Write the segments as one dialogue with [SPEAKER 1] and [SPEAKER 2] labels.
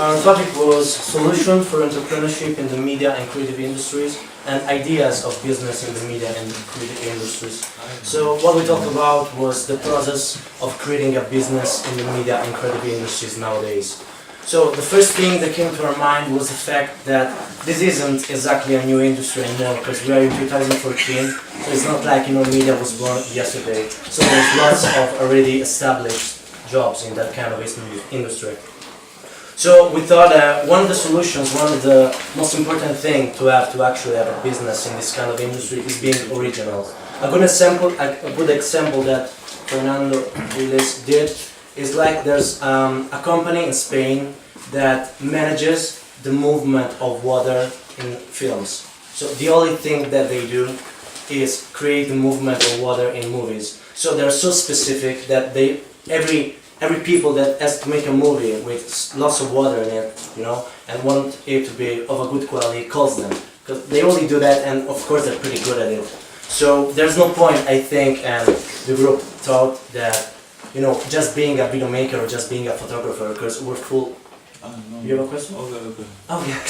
[SPEAKER 1] our topic was solution for entrepreneurship in the media and creative industries and ideas of business in the media and creative industries. So what we talked about was the process of creating a business in the media and creative industries nowadays. So the first thing that came to our mind was the fact that this isn't exactly a new industry anymore, because we are in 2014, so it's not like media was born yesterday. So there's lots of already established jobs in that kind of industry. So we thought one of the solutions, one of the most important things to actually have a business in this kind of industry is being original. A good example that Fernando Viles did is like there's a company in Spain that manages the movement of water in films. So the only thing that they do is create the movement of water in movies. So they're so specific that every people that has to make a movie with lots of water in it, and want it to be of a good quality, calls them. Because they only do that, and of course they're pretty good at it. So there's no point, I think, and the group thought that, just being a video maker or just being a photographer, because we're full. You have a question?
[SPEAKER 2] Okay.
[SPEAKER 1] Oh yeah.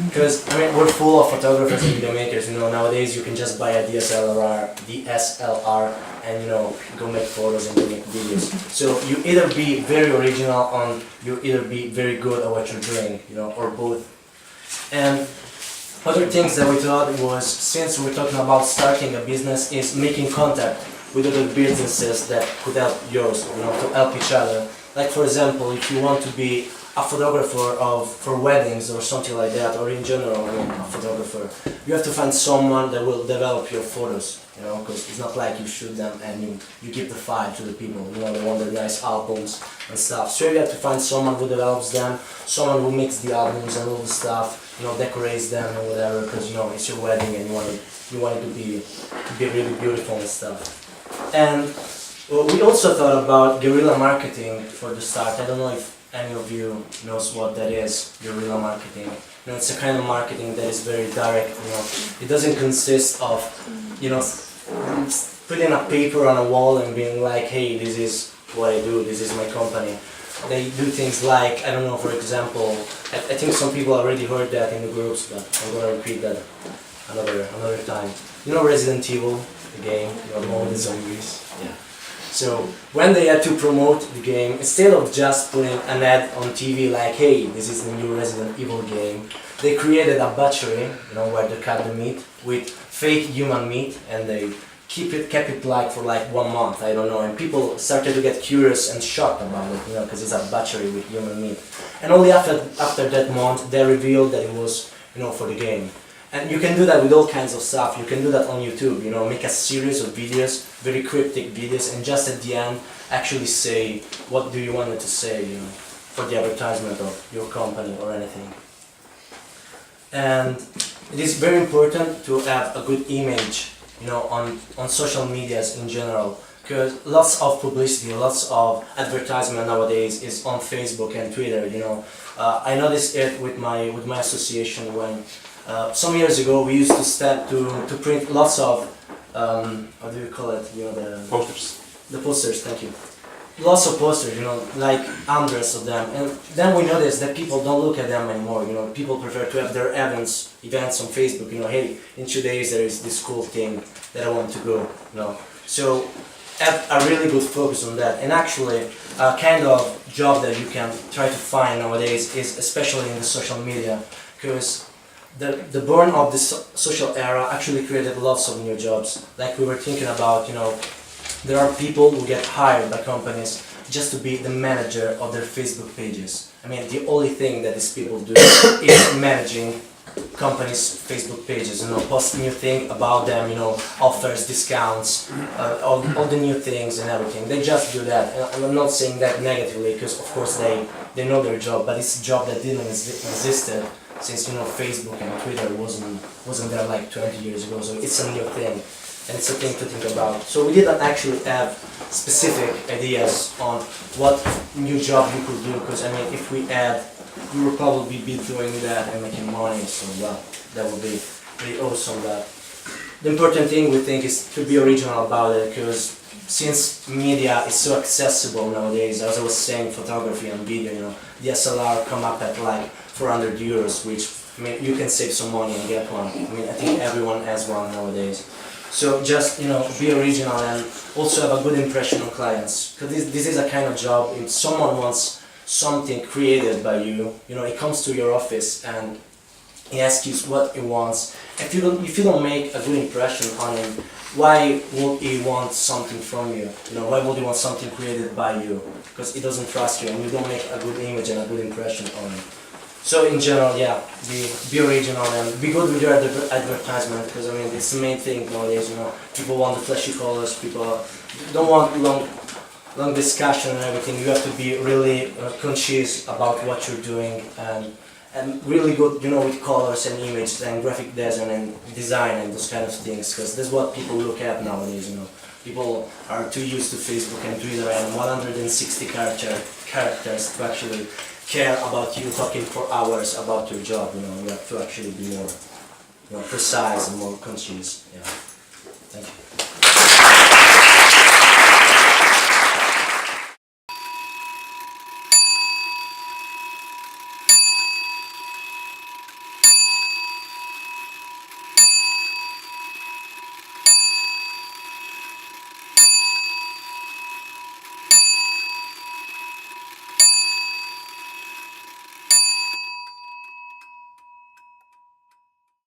[SPEAKER 1] Because we're full of photographers and video makers. Nowadays you can just buy a DSLR, and go make photos and go make videos. So you either be very original or you either be very good at what you're doing, or both. And other things that we thought was, since we're talking about starting a business, is making contact with other businesses that could help yours, to help each other. Like for example, if you want to be a photographer for weddings or something like that, or in general, a photographer, you have to find someone that will develop your photos, because it's not like you shoot them and you give the file to the people, they want the nice albums and stuff. So you have to find someone who develops them, someone who makes the albums and all the stuff, decorates them and whatever, because it's your wedding and you want it to be really beautiful and stuff. And we also thought about guerrilla marketing for the start. I don't know if any of you knows what that is, guerrilla marketing. It's a kind of marketing that is very direct. It doesn't consist of, putting a paper on a wall and being like, hey, this is what I do, this is my company. They do things like, I don't know, for example, I think some people already heard that in the groups, but I'm gonna repeat that another time. Resident Evil, the game, all the zombies. Yeah. So when they had to promote the game, instead of just putting an ad on TV like, hey, this is the new Resident Evil game, they created a butchery, where they cut the meat with fake human meat, and they kept it for 1 month, I don't know, and people started to get curious and shocked about it, because it's a butchery with human meat. And only after that month, they revealed that it was, for the game. And you can do that with all kinds of stuff. You can do that on YouTube, make a series of videos, very cryptic videos, and just at the end actually say what do you want it to say, for the advertisement of your company or anything. And it is very important to have a good image, on social medias in general, because lots of publicity, lots of advertisement nowadays is on Facebook and Twitter. I noticed it with my association when. Some years ago, we used to print lots of, how do you call it? The
[SPEAKER 2] posters.
[SPEAKER 1] The posters, thank you. Lots of posters, like hundreds of them. And then we noticed that people don't look at them anymore. People prefer to have their events on Facebook. Hey, in 2 days there is this cool thing that I want to go. So have a really good focus on that. And actually, a kind of job that you can try to find nowadays is especially in the social media, because the born of the social era actually created lots of new jobs. Like we were thinking about, there are people who get hired by companies just to be the manager of their Facebook pages. The only thing that these people do is managing companies' Facebook pages, post new thing about them, offers, discounts, all the new things and everything. They just do that. And I'm not saying that negatively, because of course they know their job, but it's a job that didn't exist since Facebook and Twitter wasn't there like 20 years ago, so it's a new thing, and it's a thing to think about. So we didn't actually have specific ideas on what new job you could do, because if we had, we would probably be doing that and making money, so that would be pretty awesome. But the important thing we think is to be original about it, because since media is so accessible nowadays, as I was saying, photography and video, you know, DSLR come up at like 400 euros, which, I mean, you can save some money and get one. I mean, I think everyone has one nowadays. So just, you know, be original and also have a good impression on clients. Because this is a kind of job, if someone wants something created by you, you know, he comes to your office and he asks you what he wants. If you don't make a good impression on him, why would he want something from you? You know, why would he want something created by you? Because he doesn't trust you and you don't make a good image and a good impression on him. So in general, yeah, be original and be good with your advertisement, because I mean it's the main thing nowadays. You know, people want the flashy colors, people don't want long discussion and everything. You have to be really conscious about what you're doing and really good, you know, with colors and images and graphic design and design and those kind of things, because that's what people look at nowadays. You know, people are too used to Facebook and Twitter and 160 characters to actually care about you talking for hours about your job. You know, you have to actually be more, you know, precise and more conscious. Yeah. Thank you.